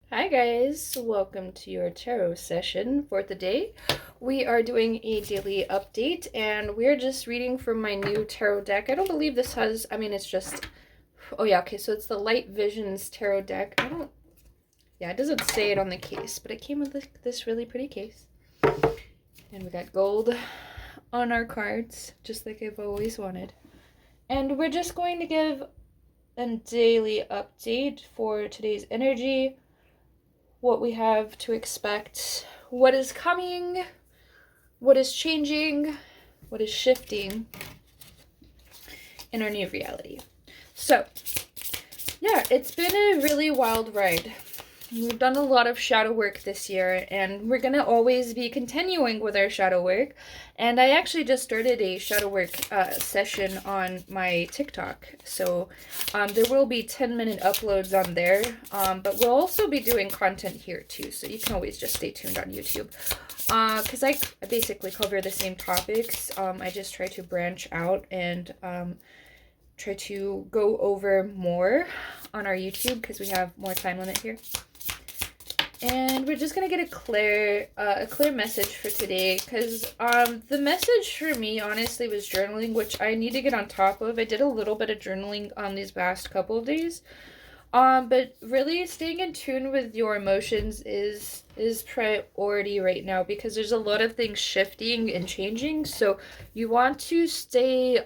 Hi guys, welcome to your tarot session for the day. We are doing a daily update and we're just reading from my new tarot deck. I don't believe this has, it's just, oh yeah, okay, so it's the Light Visions tarot deck. Yeah, it doesn't say it on the case, but it came with this really pretty case. And we got gold on our cards, just like I've always wanted. And we're just going to give a daily update for today's energy, what we have to expect, what is coming, what is changing, what is shifting in our new reality. So, yeah, it's been a really wild ride. We've done a lot of shadow work this year, and we're going to always be continuing with our shadow work. And I actually just started a shadow work session on my TikTok. So there will be 10-minute uploads on there, but we'll also be doing content here too. So you can always just stay tuned on YouTube. Because I basically cover the same topics. I just try to branch out and try to go over more on our YouTube because we have more time limit here. And we're just gonna get a clear message for today, because the message for me honestly was journaling, which I need to get on top of. I did a little bit of journaling these past couple of days, but really staying in tune with your emotions is priority right now, because there's a lot of things shifting and changing. So you want to stay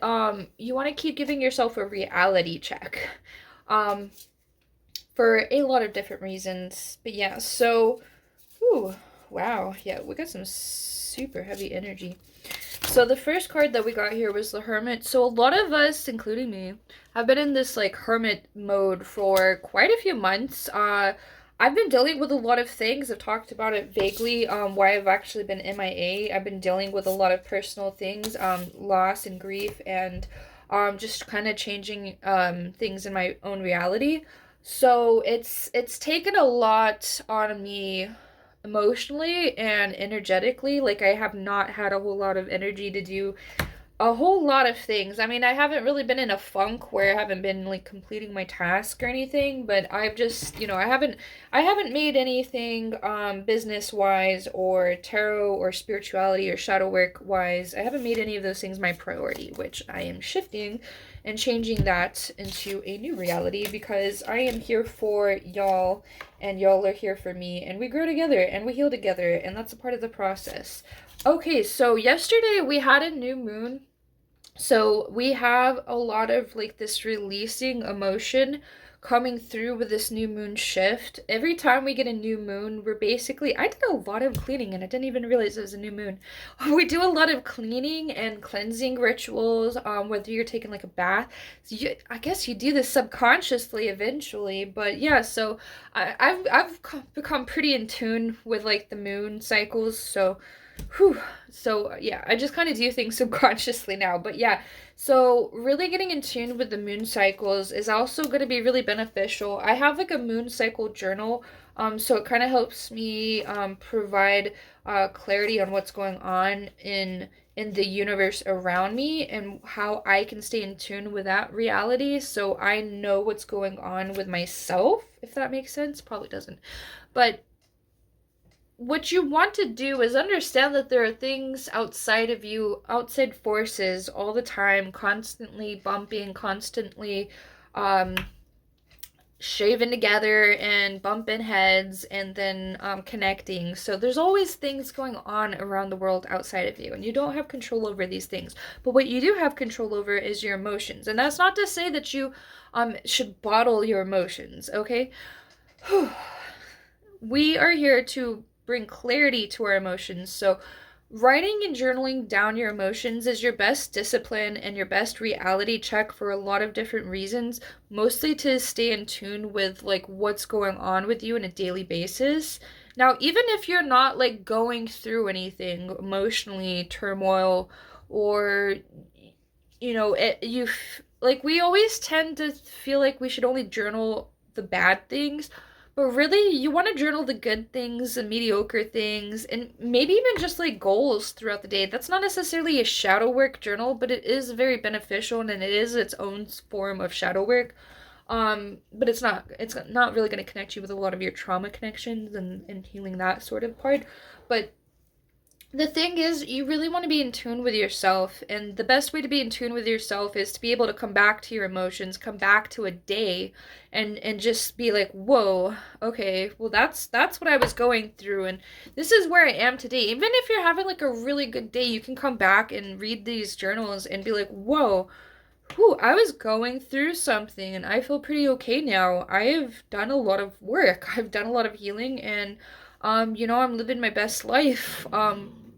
you want to keep giving yourself a reality check. For a lot of different reasons. But yeah, so, ooh, wow, yeah, we got some super heavy energy. So the first card that we got here was the Hermit. So a lot of us, including me, have been in this like hermit mode for quite a few months. I've been dealing with a lot of things. I've talked about it vaguely, why I've actually been MIA. I've been dealing with a lot of personal things, loss and grief, and just kind of changing things in my own reality. So it's taken a lot on me emotionally and energetically. Like, I have not had a whole lot of energy to do a whole lot of things. I mean, I haven't really been in a funk where I haven't been like completing my task or anything, but I've just, I haven't made anything business wise or tarot or spirituality or shadow work wise. I haven't made any of those things my priority, which I am shifting and changing that into a new reality, because I am here for y'all and y'all are here for me, and we grow together and we heal together, and that's a part of the process. Okay, so yesterday we had a new moon. So we have a lot of like this releasing emotion coming through with this new moon shift. Every time we get a new moon, I did a lot of cleaning and I didn't even realize it was a new moon. We do a lot of cleaning and cleansing rituals, whether you're taking like a bath. So I guess you do this subconsciously eventually, but yeah, so I've become pretty in tune with like the moon cycles, so whew. So yeah, I just kind of do things subconsciously now. But yeah, so really getting in tune with the moon cycles is also going to be really beneficial. I have like a moon cycle journal, so it kind of helps me provide clarity on what's going on in the universe around me and how I can stay in tune with that reality, so I know what's going on with myself, if that makes sense. Probably doesn't. But what you want to do is understand that there are things outside of you, outside forces all the time, constantly bumping, constantly um, shaving together and bumping heads and then connecting. So there's always things going on around the world outside of you, and you don't have control over these things. But what you do have control over is your emotions. And that's not to say that you should bottle your emotions, okay? We are here to bring clarity to our emotions. So writing and journaling down your emotions is your best discipline and your best reality check for a lot of different reasons, mostly to stay in tune with like what's going on with you on a daily basis. Now, even if you're not like going through anything emotionally, turmoil, or like, we always tend to feel like we should only journal the bad things, but really, you want to journal the good things, the mediocre things, and maybe even just like goals throughout the day. That's not necessarily a shadow work journal, but it is very beneficial and it is its own form of shadow work. But it's not really going to connect you with a lot of your trauma connections and healing that sort of part. But the thing is, you really want to be in tune with yourself, and the best way to be in tune with yourself is to be able to come back to your emotions, come back to a day, and just be like, whoa, okay, well that's what I was going through, and this is where I am today. Even if you're having like a really good day, you can come back and read these journals and be like, whoa, whew, I was going through something and I feel pretty okay now. I've done a lot of work. I've done a lot of healing, and I'm living my best life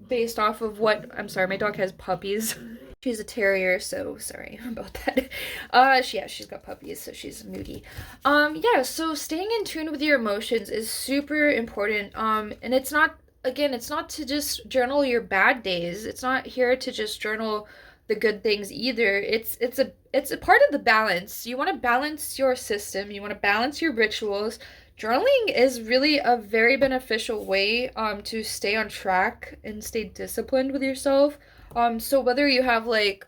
based off of what I'm sorry, my dog has puppies. She's a terrier, so sorry about that. She's got puppies, so she's moody. Yeah, so staying in tune with your emotions is super important. And it's not to just journal your bad days. It's not here to just journal the good things either. It's a part of the balance. You want to balance your system, you want to balance your rituals. Journaling is really a very beneficial way to stay on track and stay disciplined with yourself. So whether you have like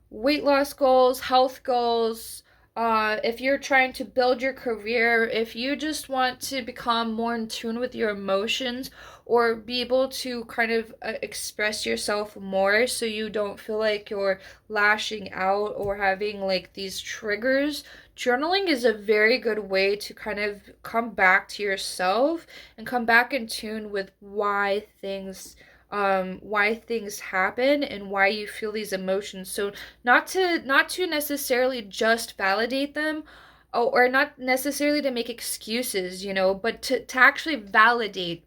weight loss goals, health goals, if you're trying to build your career, if you just want to become more in tune with your emotions or be able to kind of express yourself more so you don't feel like you're lashing out or having like these triggers, journaling is a very good way to kind of come back to yourself and come back in tune with why things happen and why you feel these emotions. So not to necessarily just validate them, or not necessarily to make excuses, but to actually validate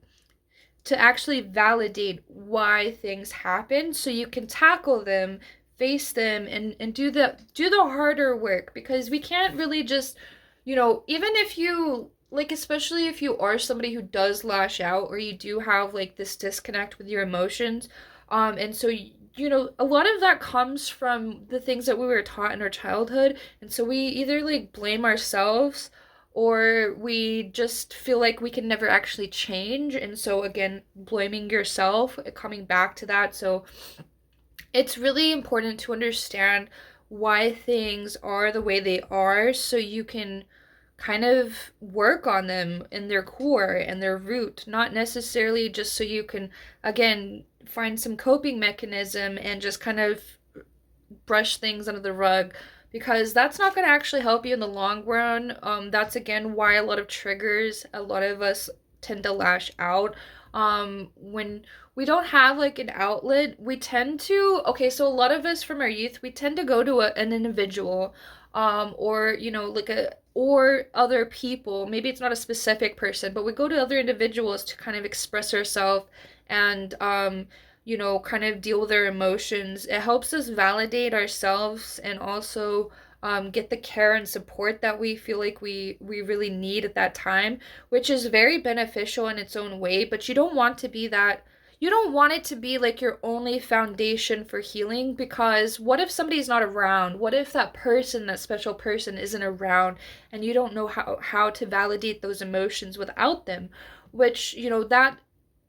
why things happen so you can tackle them, face them, and do the harder work, because we can't really just, even if you like, especially if you are somebody who does lash out or you do have like this disconnect with your emotions, and so a lot of that comes from the things that we were taught in our childhood, and so we either like blame ourselves or we just feel like we can never actually change. And so again, blaming yourself, coming back to that. So it's really important to understand why things are the way they are so you can kind of work on them in their core and their root, not necessarily just so you can, again, find some coping mechanism and just kind of brush things under the rug, because that's not going to actually help you in the long run. That's again why a lot of us tend to lash out. When we don't have like an outlet, we tend to, okay, so a lot of us from our youth, we tend to go to an individual, or, or other people. Maybe it's not a specific person, but we go to other individuals to kind of express ourselves and, kind of deal with our emotions. It helps us validate ourselves and also get the care and support that we feel like we really need at that time, which is very beneficial in its own way. But you don't want it to be like your only foundation for healing, because what if somebody's not around? What if that special person isn't around, and you don't know how to validate those emotions without them? Which, that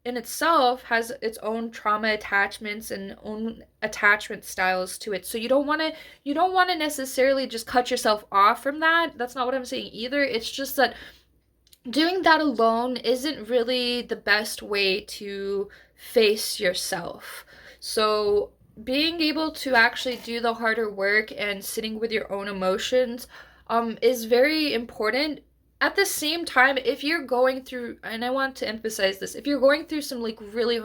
in itself has its own trauma attachments and own attachment styles to it. So you don't want to necessarily just cut yourself off from that. That's not what I'm saying either. It's just that doing that alone isn't really the best way to face yourself. So being able to actually do the harder work and sitting with your own emotions is very important. At the same time, if you're going through, and I want to emphasize this, if you're going through some like really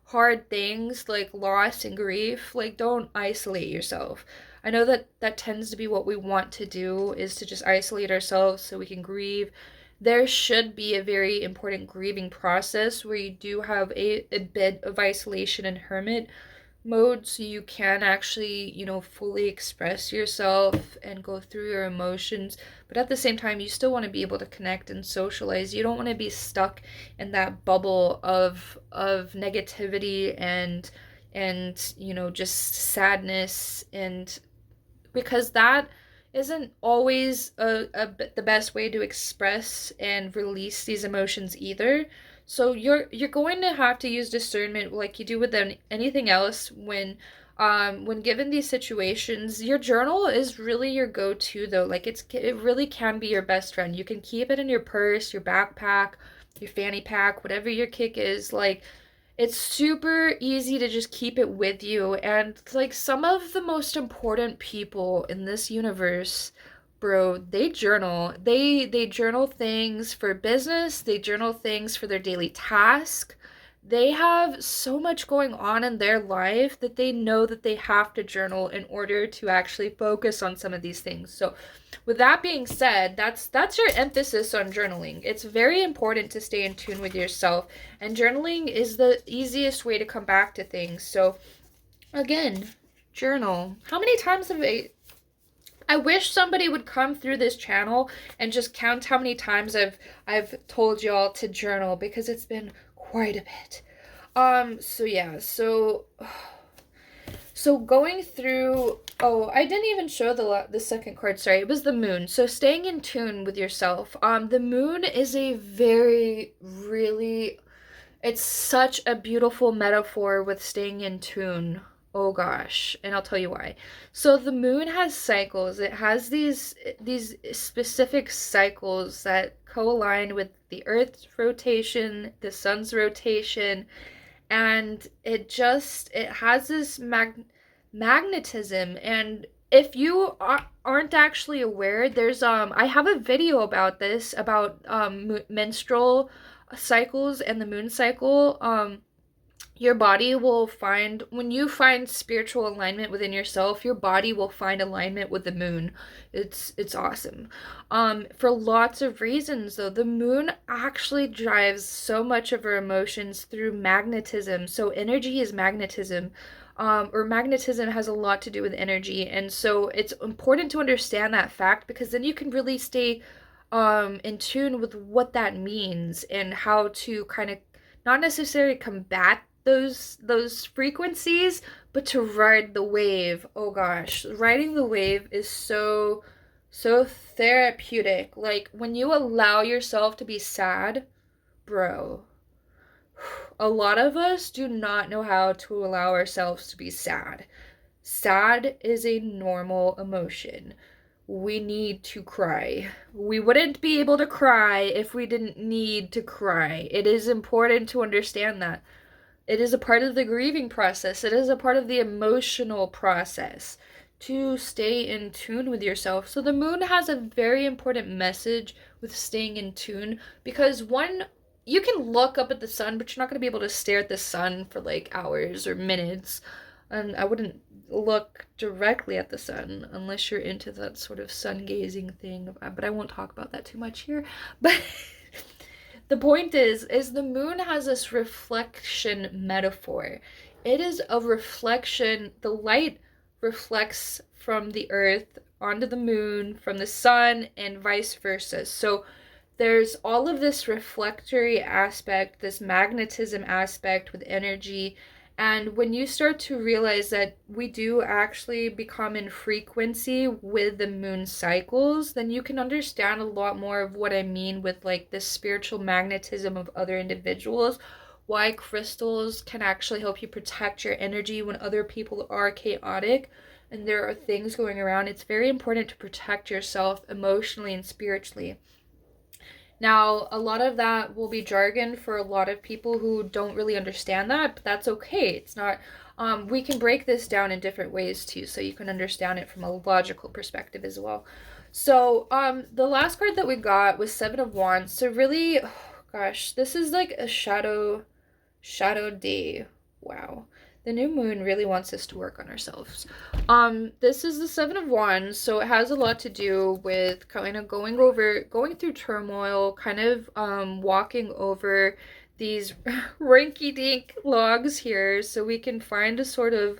hard things like loss and grief, like don't isolate yourself. I know that tends to be what we want to do, is to just isolate ourselves so we can grieve. There should be a very important grieving process where you do have a bit of isolation and hermit mode so you can actually, fully express yourself and go through your emotions. But at the same time, you still want to be able to connect and socialize. You don't want to be stuck in that bubble of negativity and just sadness, and because that isn't always the best way to express and release these emotions either. So you're going to have to use discernment like you do with anything else when When given these situations, your journal is really your go-to though. Like it really can be your best friend. You can keep it in your purse, your backpack, your fanny pack, whatever your kick is. Like it's super easy to just keep it with you. And like some of the most important people in this universe, bro, they journal. They journal things for business, they journal things for their daily task. They have so much going on in their life that they know that they have to journal in order to actually focus on some of these things. So with that being said, that's your emphasis on journaling. It's very important to stay in tune with yourself, and journaling is the easiest way to come back to things. So again, journal. How many times have I wish somebody would come through this channel and just count how many times I've told y'all to journal, because it's been quite a bit. So yeah, so going through, oh, I didn't even show the second card, sorry, it was the moon. So staying in tune with yourself. The moon is a it's such a beautiful metaphor with staying in tune. Oh gosh, and I'll tell you why. So the moon has cycles. It has these specific cycles that co-align with the Earth's rotation, the sun's rotation, and it has this magnetism. And if you aren't actually aware, there's I have a video about this, about menstrual cycles and the moon cycle. Your body will find, when you find spiritual alignment within yourself, your body will find alignment with the moon. It's awesome. For lots of reasons though. The moon actually drives so much of our emotions through magnetism. So energy is magnetism. Or magnetism has a lot to do with energy. And so it's important to understand that fact, because then you can really stay in tune with what that means, and how to kind of not necessarily combat those frequencies, but to ride the wave. Oh gosh, riding the wave is so therapeutic. Like when you allow yourself to be sad, bro, a lot of us do not know how to allow ourselves to be sad. Sad is a normal emotion. We need to cry. We wouldn't be able to cry if we didn't need to cry. It is important to understand that. It is a part of the grieving process. It is a part of the emotional process to stay in tune with yourself. So the moon has a very important message with staying in tune, because one, you can look up at the sun, but you're not going to be able to stare at the sun for like hours or minutes. And I wouldn't look directly at the sun unless you're into that sort of sun gazing thing, but I won't talk about that too much here. But the point is the moon has this reflection metaphor. It is a reflection. The light reflects from the earth onto the moon, from the sun, and vice versa. So there's all of this reflectory aspect, this magnetism aspect with energy. And when you start to realize that we do actually become in frequency with the moon cycles, then you can understand a lot more of what I mean with like this spiritual magnetism of other individuals, why crystals can actually help you protect your energy when other people are chaotic and there are things going around. It's very important to protect yourself emotionally and spiritually. Now, a lot of that will be jargon for a lot of people who don't really understand that, but that's okay. It's not, we can break this down in different ways too, so you can understand it from a logical perspective as well. So, the last card that we got was Seven of Wands. So really, oh gosh, this is like a shadow day. Wow. The new moon really wants us to work on ourselves. This is the Seven of Wands, so it has a lot to do with kind of going through turmoil, kind of walking over these rinky-dink logs here, so we can find a sort of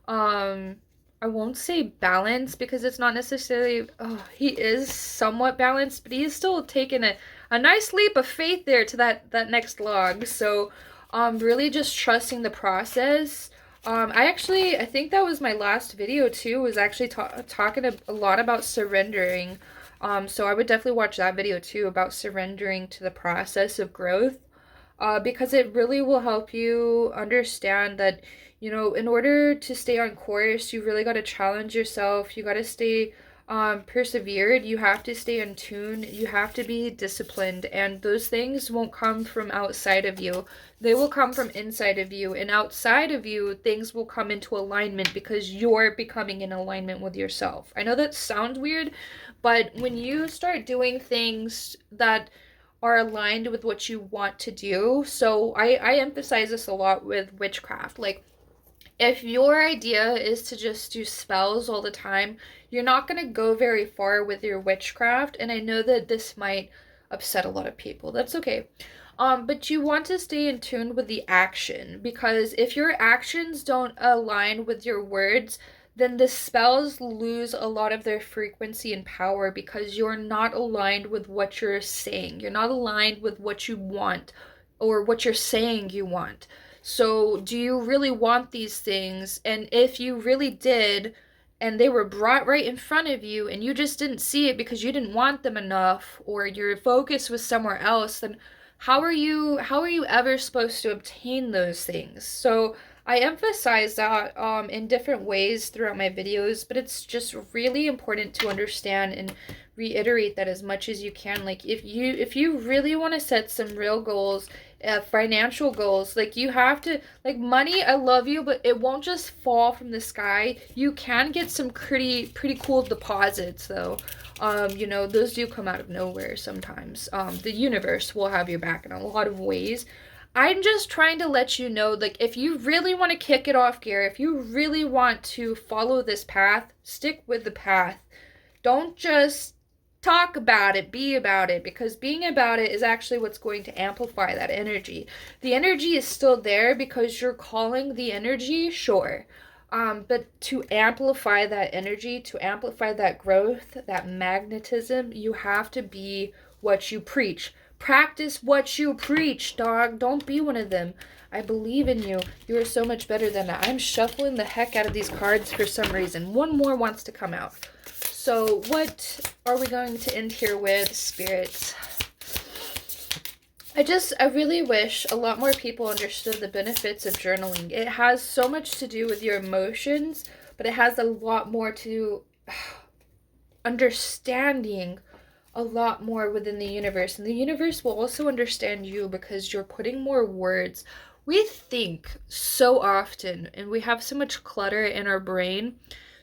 I won't say balance, because it's not necessarily, he is somewhat balanced, but he is still taking a nice leap of faith there to that next log. So really just trusting the process. I think that was my last video too, was actually talking a lot about surrendering. So I would definitely watch that video too, about surrendering to the process of growth. because it really will help you understand that, you know, in order to stay on course, you really got to challenge yourself. You got to stay persevered. You have to stay in tune. You have to be disciplined. And those things won't come from outside of you. They will come from inside of you. And outside of you, things will come into alignment because you're becoming in alignment with yourself. I know that sounds weird, but when you start doing things that are aligned with what you want to do. So I emphasize this a lot with witchcraft. Like, if your idea is to just do spells all the time, you're not going to go very far with your witchcraft. And I know that this might upset a lot of people. That's okay. But you want to stay in tune with the action, because if your actions don't align with your words, then the spells lose a lot of their frequency and power because you're not aligned with what you're saying. You're not aligned with what you want or what you're saying you want. So, do you really want these things? And if you really did, and they were brought right in front of you, and you just didn't see it because you didn't want them enough, or your focus was somewhere else, then how are you ever supposed to obtain those things? So, I emphasize that in different ways throughout my videos, but it's just really important to understand and reiterate that as much as you can. Like, if you really want to set some real goals, financial goals, like, you have to, like, money, I love you, but it won't just fall from the sky. You can get some pretty cool deposits though. You know, those do come out of nowhere sometimes. The universe will have your back in a lot of ways. I'm just trying to let you know, like, if you really want to kick it off gear, if you really want to follow this path, stick with the path. Don't just talk about it, be about it, because being about it is actually what's going to amplify that energy. The energy is still there because you're calling the energy, sure. But to amplify that energy, to amplify that growth, that magnetism, you have to be what you preach. Practice what you preach, dog. Don't be one of them. I believe in you. You are so much better than that. I'm shuffling the heck out of these cards for some reason. One more wants to come out. So what are we going to end here with, spirits? I really wish a lot more people understood the benefits of journaling. It has so much to do with your emotions, but it has a lot more to understanding a lot more within the universe. And the universe will also understand you because you're putting more words. We think so often and we have so much clutter in our brain.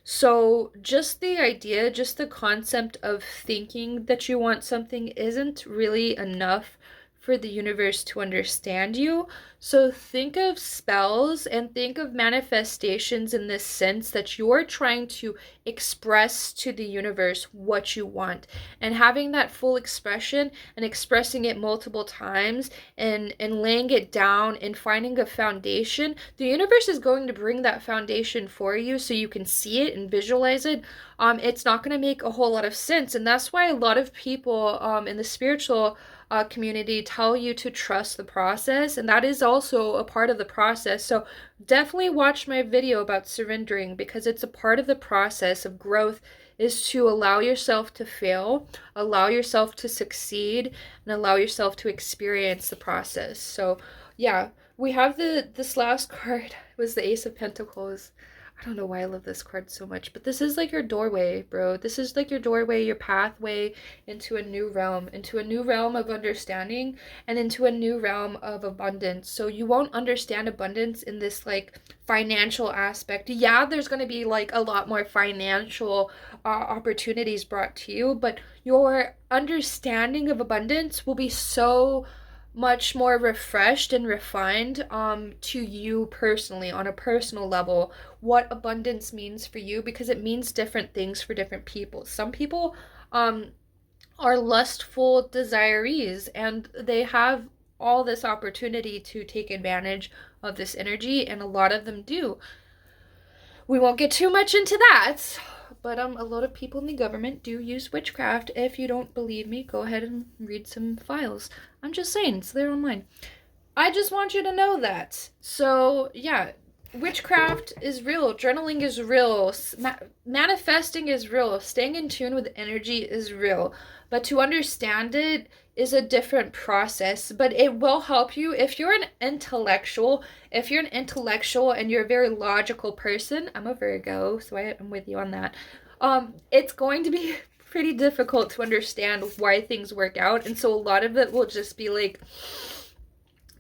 So just the idea, just the concept of thinking that you want something isn't really enough for the universe to understand you. So think of spells and think of manifestations in this sense that you're trying to express to the universe what you want, and having that full expression and expressing it multiple times and laying it down and finding a foundation. The universe is going to bring that foundation for you so you can see it and visualize it. It's not going to make a whole lot of sense, and that's why a lot of people in the spiritual community tell you to trust the process, and that is also a part of the process. So definitely watch my video about surrendering, because it's a part of the process of growth, is to allow yourself to fail, allow yourself to succeed, and allow yourself to experience the process. So yeah, we have this last card was the Ace of Pentacles. I don't know why I love this card so much, but this is like your doorway, bro. This is like your doorway, your pathway into a new realm of understanding, and into a new realm of abundance. So you won't understand abundance in this like financial aspect. Yeah, there's going to be like a lot more financial opportunities brought to you, but your understanding of abundance will be so much more refreshed and refined to you personally, on a personal level, what abundance means for you, because it means different things for different people. Some people are lustful desirees and they have all this opportunity to take advantage of this energy, and a lot of them do. We won't get too much into that, but a lot of people in the government do use witchcraft. If you don't believe me, go ahead and read some files. I'm just saying, it's there online. I just want you to know that. So yeah, witchcraft is real, journaling is real, manifesting is real, staying in tune with energy is real. But to understand it is a different process, but it will help you if you're an intellectual. If you're an intellectual and you're a very logical person, I'm a Virgo, so I'm with you on that. It's going to be pretty difficult to understand why things work out, and so a lot of it will just be like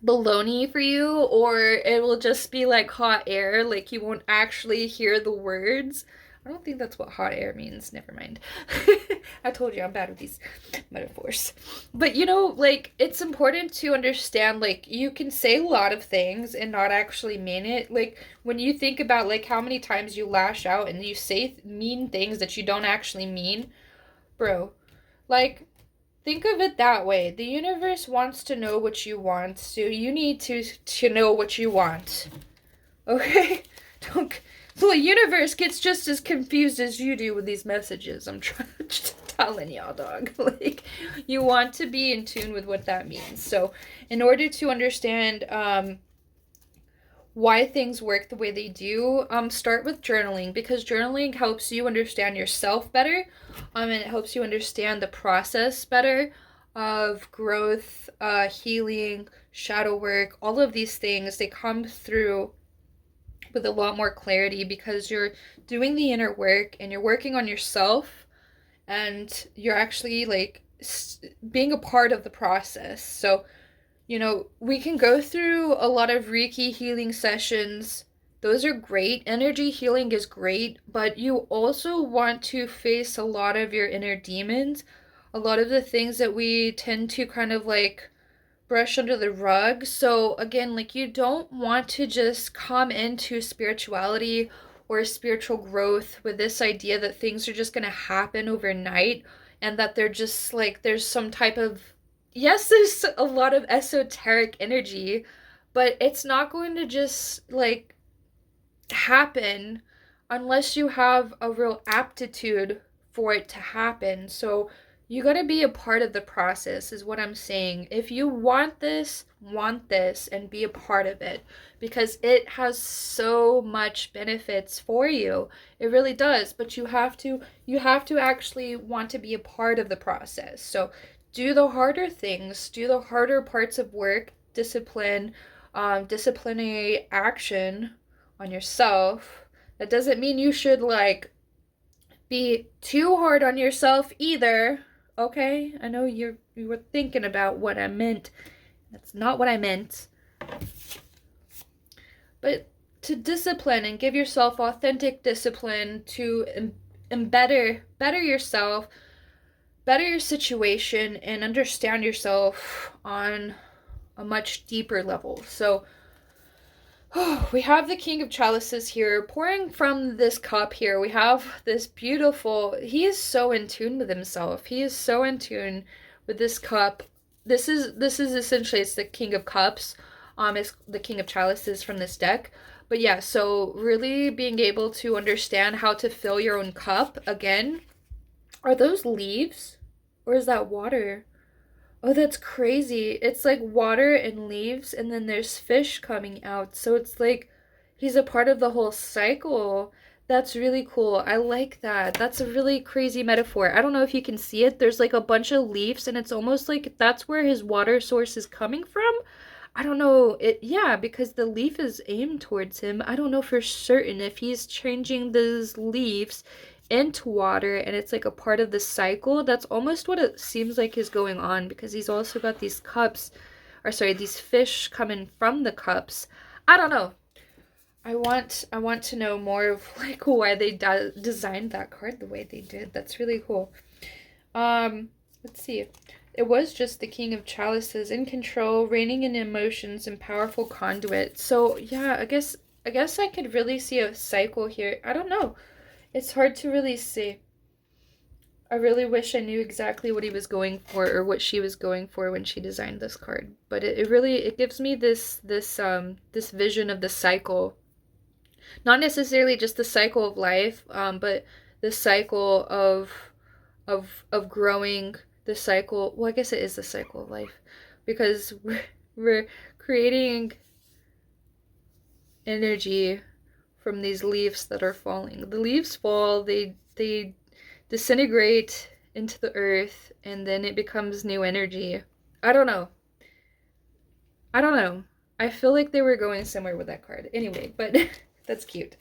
baloney for you, or it will just be like hot air, like you won't actually hear the words. I don't think that's what hot air means. Never mind. I told you I'm bad with these metaphors. But you know, like, it's important to understand, like, you can say a lot of things and not actually mean it. Like, when you think about, like, how many times you lash out and you say mean things that you don't actually mean, bro, like, think of it that way. The universe wants to know what you want, so you need to know what you want. Okay? Don't. So the universe gets just as confused as you do with these messages. I'm telling y'all, dog. Like, you want to be in tune with what that means. So, in order to understand why things work the way they do, start with journaling, because journaling helps you understand yourself better, and it helps you understand the process better of growth, healing, shadow work. All of these things, they come through with a lot more clarity because you're doing the inner work and you're working on yourself, and you're actually like being a part of the process. So, you know, we can go through a lot of Reiki healing sessions. Those are great. Energy healing is great, but you also want to face a lot of your inner demons. A lot of the things that we tend to kind of like brush under the rug. So again, like, you don't want to just come into spirituality or spiritual growth with this idea that things are just going to happen overnight, and that they're just like, there's some type of, yes, there's a lot of esoteric energy, but it's not going to just like happen unless you have a real aptitude for it to happen. So you got to be a part of the process, is what I'm saying. If you want this, and be a part of it, because it has so much benefits for you. It really does, but you have to actually want to be a part of the process. So do the harder things, do the harder parts of work, discipline, disciplinary action on yourself. That doesn't mean you should like be too hard on yourself either. Okay? I know you were thinking about what I meant. That's not what I meant. But to discipline and give yourself authentic discipline to better yourself, better your situation, and understand yourself on a much deeper level. So, we have the King of Chalices here, pouring from this cup here. We have this beautiful, he is so in tune with himself. He is so in tune with this cup. This is essentially, it's the King of Cups. It's the King of Chalices from this deck. But yeah, so really being able to understand how to fill your own cup. Again, are those leaves? Or is that water? Oh, that's crazy. It's like water and leaves, and then there's fish coming out. So it's like he's a part of the whole cycle. That's really cool. I like that. That's a really crazy metaphor. I don't know if you can see it. There's like a bunch of leaves, and it's almost like that's where his water source is coming from. I don't know. Yeah, because the leaf is aimed towards him. I don't know for certain if he's changing those leaves into water and it's like a part of the cycle. That's almost what it seems like is going on, because he's also got these cups, or sorry, these fish coming from the cups. I don't know. I want to know more of like why they designed that card the way they did. That's really cool. Let's see. It was just the King of Chalices, in control, reigning in emotions, and powerful conduit. So yeah, I guess I could really see a cycle here. I don't know. It's hard to really see. I really wish I knew exactly what he was going for, or what she was going for when she designed this card. But it really, it gives me this vision of the cycle. Not necessarily just the cycle of life, but the cycle of growing, the cycle, well, I guess it is the cycle of life, because we're creating energy from these leaves that are falling. The leaves fall, they disintegrate into the earth, and then it becomes new energy. I don't know. I don't know. I feel like they were going somewhere with that card. Anyway, but that's cute.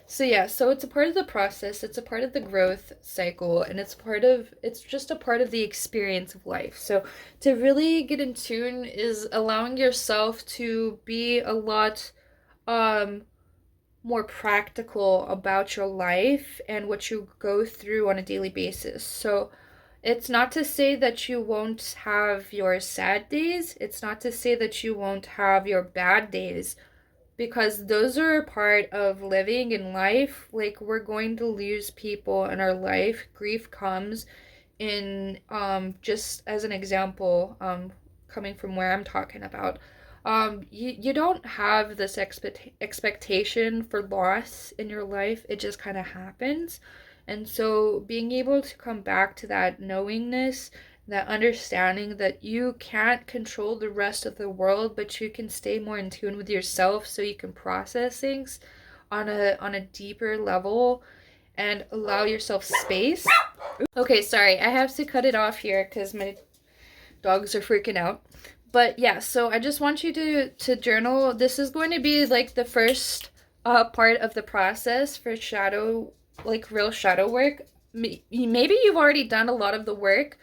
So yeah, so it's a part of the process, it's a part of the growth cycle, and it's just a part of the experience of life. So to really get in tune is allowing yourself to be a lot um more practical about your life and what you go through on a daily basis. So it's not to say that you won't have your sad days. It's not to say that you won't have your bad days, because those are a part of living in life. Like, we're going to lose people in our life. Grief comes in, just as an example, coming from where I'm talking about. You don't have this expectation for loss in your life. It just kind of happens. And so being able to come back to that knowingness, that understanding that you can't control the rest of the world, but you can stay more in tune with yourself so you can process things on a deeper level and allow yourself space. Okay, sorry, I have to cut it off here because my dogs are freaking out. But yeah, so I just want you to journal. This is going to be like the first part of the process for shadow, like real shadow work. Maybe you've already done a lot of the work,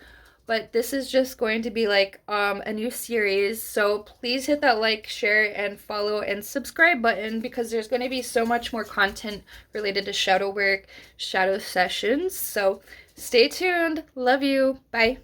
but this is just going to be like a new series. So please hit that like, share, and follow and subscribe button, because there's going to be so much more content related to shadow work, shadow sessions. So stay tuned. Love you. Bye.